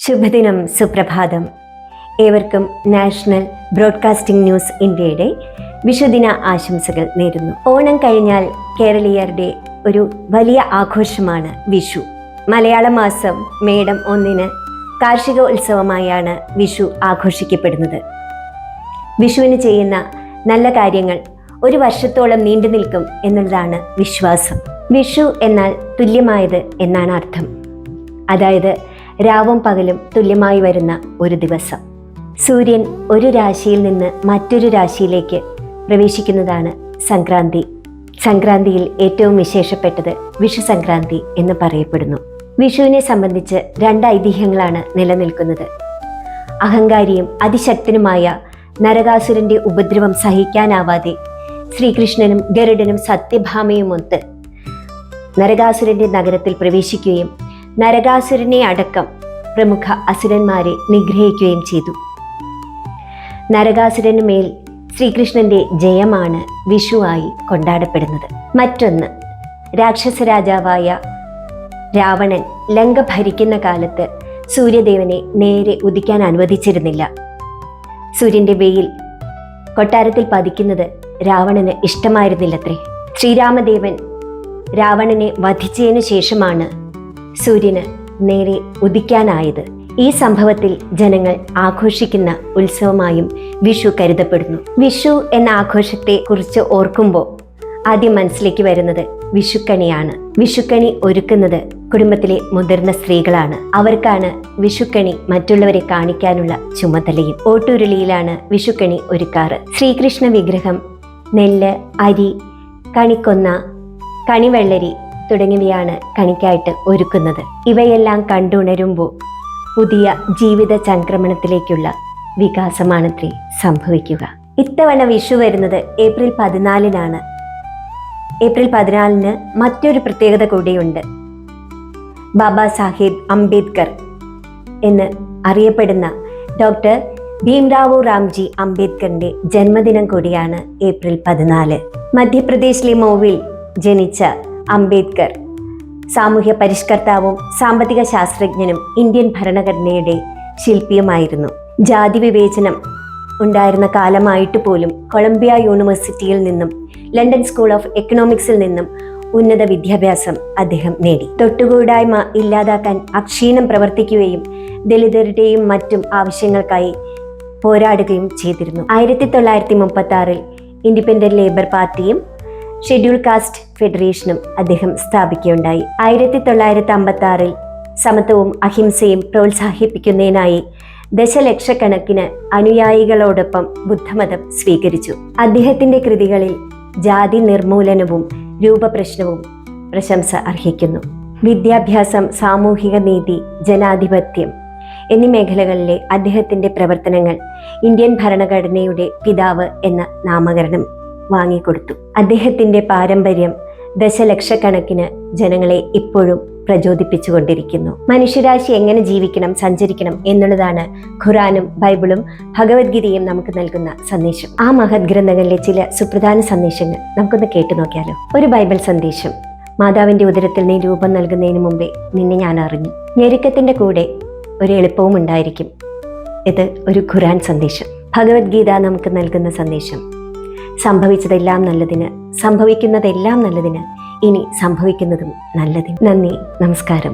ശുഭദിനം, സുപ്രഭാതം. ഏവർക്കും നാഷണൽ ബ്രോഡ്കാസ്റ്റിംഗ് ന്യൂസ് ഇന്ത്യയുടെ വിഷുദിന ആശംസകൾ നേരുന്നു. ഓണം കഴിഞ്ഞാൽ കേരളീയരുടെ ഒരു വലിയ ആഘോഷമാണ് വിഷു. മലയാള മാസം മേടം 1 കാർഷിക ഉത്സവമായാണ് വിഷു ആഘോഷിക്കപ്പെടുന്നത്. വിഷുവിന് ചെയ്യുന്ന നല്ല കാര്യങ്ങൾ ഒരു വർഷത്തോളം നീണ്ടു നിൽക്കും എന്നുള്ളതാണ് വിശ്വാസം. വിഷു എന്നാൽ തുല്യമായത് എന്നാണ് അർത്ഥം. അതായത് രാവും പകലും തുല്യമായി വരുന്ന ഒരു ദിവസം. സൂര്യൻ ഒരു രാശിയിൽ നിന്ന് മറ്റൊരു രാശിയിലേക്ക് പ്രവേശിക്കുന്നതാണ് സംക്രാന്തി. സംക്രാന്തിയിൽ ഏറ്റവും വിശേഷപ്പെട്ടത് വിഷു സംക്രാന്തി എന്ന് പറയപ്പെടുന്നു. വിഷുവിനെ സംബന്ധിച്ച് 2 ഐതിഹ്യങ്ങളാണ് നിലനിൽക്കുന്നത്. അഹങ്കാരിയും അതിശക്തനുമായ നരകാസുരന്റെ ഉപദ്രവം സഹിക്കാനാവാതെ ശ്രീകൃഷ്ണനും ഗരുഡനും സത്യഭാമയുമൊത്ത് നരകാസുരന്റെ നഗരത്തിൽ പ്രവേശിക്കുകയും നരകാസുരനെ അടക്കം പ്രമുഖ അസുരന്മാരെ നിഗ്രഹിക്കുകയും ചെയ്തു. നരകാസുരന് മേൽ ശ്രീകൃഷ്ണന്റെ ജയമാണ് വിഷുവായി കൊണ്ടാടപ്പെടുന്നത്. മറ്റൊന്ന്, രാക്ഷസ രാജാവായ രാവണൻ ലങ്ക ഭരിക്കുന്ന കാലത്ത് സൂര്യദേവനെ നേരെ ഉദിക്കാൻ അനുവദിച്ചിരുന്നില്ല. സൂര്യന്റെ വെയിൽ കൊട്ടാരത്തിൽ പതിക്കുന്നത് രാവണന് ഇഷ്ടമായിരുന്നില്ലത്രേ. ശ്രീരാമദേവൻ രാവണനെ വധിച്ചതിനു ശേഷമാണ് സൂര്യന് നേരെ ഉദിക്കാനായത്. ഈ സംഭവത്തിൽ ജനങ്ങൾ ആഘോഷിക്കുന്ന ഉത്സവമായും വിഷു കരുതപ്പെടുന്നു. വിഷു എന്ന ആഘോഷത്തെ കുറിച്ച് ഓർക്കുമ്പോൾ ആദ്യം മനസ്സിലേക്ക് വരുന്നത് വിഷുക്കണിയാണ്. വിഷുക്കണി ഒരുക്കുന്നത് കുടുംബത്തിലെ മുതിർന്ന സ്ത്രീകളാണ്. അവർക്കാണ് വിഷുക്കണി മറ്റുള്ളവരെ കാണിക്കാനുള്ള ചുമതലയും. ഓട്ടുരുളിയിലാണ് വിഷുക്കണി ഒരുക്കാറ്. ശ്രീകൃഷ്ണ വിഗ്രഹം, നെല്ല്, അരി, കണിക്കൊന്ന, കണിവെള്ളരി തുടങ്ങിയവയാണ് കണിക്കായിട്ട് ഒരുക്കുന്നത്. ഇവയെല്ലാം കണ്ടുണരുമ്പോൾ പുതിയ ജീവിത ചംക്രമണത്തിലേക്കുള്ള വികാസമാണത്രേ സംഭവിക്കുക. ഇത്തവണ വിഷു വരുന്നത് ഏപ്രിൽ 14 ഏപ്രിൽ 14 മറ്റൊരു പ്രത്യേകത കൂടിയുണ്ട്. ബാബാ സാഹേബ് അംബേദ്കർ എന്ന് അറിയപ്പെടുന്ന ഡോക്ടർ ഭീംറാവു റാംജി അംബേദ്കറിന്റെ ജന്മദിനം കൂടിയാണ് ഏപ്രിൽ 14. മധ്യപ്രദേശിലെ മോവിൽ ജനിച്ച അംബേദ്കർ സാമൂഹ്യ പരിഷ്കർത്താവും സാമ്പത്തിക ശാസ്ത്രജ്ഞനും ഇന്ത്യൻ ഭരണഘടനയുടെ ശില്പിയുമായിരുന്നു. ജാതി വിവേചനം ഉണ്ടായിരുന്ന കാലമായിട്ട് പോലും കൊളംബിയ യൂണിവേഴ്സിറ്റിയിൽ നിന്നും ലണ്ടൻ സ്കൂൾ ഓഫ് എക്കണോമിക്സിൽ നിന്നും ഉന്നത വിദ്യാഭ്യാസം അദ്ദേഹം നേടി. തൊട്ടുകൂടായ്മ ഇല്ലാതാക്കാൻ അക്ഷീണം പ്രവർത്തിക്കുകയും ദലിതരുടെയും മറ്റും ആവശ്യങ്ങൾക്കായി പോരാടുകയും ചെയ്തിരുന്നു. 1936 ഇൻഡിപെൻഡന്റ് ലേബർ പാർട്ടിയും ഷെഡ്യൂൾ കാസ്റ്റ് ഫെഡറേഷനും അദ്ദേഹം സ്ഥാപിക്കുകയുണ്ടായി. 1956 സമത്വവും അഹിംസയും പ്രോത്സാഹിപ്പിക്കുന്നതിനായി ദശലക്ഷക്കണക്കിന് അനുയായികളോടൊപ്പം ബുദ്ധമതം സ്വീകരിച്ചു. അദ്ദേഹത്തിന്റെ കൃതികളിൽ ജാതി നിർമൂലനവും രൂപപ്രശ്നവും പ്രശംസ അർഹിക്കുന്നു. വിദ്യാഭ്യാസം, സാമൂഹിക നീതി, ജനാധിപത്യം എന്നീ മേഖലകളിലെ അദ്ദേഹത്തിന്റെ പ്രവർത്തനങ്ങൾ ഇന്ത്യൻ ഭരണഘടനയുടെ പിതാവ് എന്ന നാമകരണം വാങ്ങിക്കൊടുത്തു. അദ്ദേഹത്തിന്റെ പാരമ്പര്യം ദശലക്ഷക്കണക്കിന് ജനങ്ങളെ ഇപ്പോഴും പ്രചോദിപ്പിച്ചുകൊണ്ടിരിക്കുന്നു. മനുഷ്യരാശി എങ്ങനെ ജീവിക്കണം, സഞ്ചരിക്കണം എന്നുള്ളതാണ് ഖുറാനും ബൈബിളും ഭഗവത്ഗീതയും നമുക്ക് നൽകുന്ന സന്ദേശം. ആ മഹത് ഗ്രന്ഥങ്ങളിലെ ചില സുപ്രധാന സന്ദേശങ്ങൾ നമുക്കൊന്ന് കേട്ടു നോക്കിയാലോ. ഒരു ബൈബിൾ സന്ദേശം: മാതാവിന്റെ ഉദരത്തിൽ നീ രൂപം നൽകുന്നതിന് മുമ്പേ നിന്നെ ഞാൻ അറിഞ്ഞു. ഞെരുക്കത്തിന്റെ കൂടെ ഒരു എളുപ്പവും ഉണ്ടായിരിക്കും. ഇത് ഒരു ഖുറാൻ സന്ദേശം. ഭഗവത്ഗീത നമുക്ക് നൽകുന്ന സന്ദേശം: സംഭവിച്ചതെല്ലാം നല്ലതിന്, സംഭവിക്കുന്നതെല്ലാം നല്ലതിന്, ഇനി സംഭവിക്കുന്നതും നല്ലതിന്. നന്ദി, നമസ്കാരം.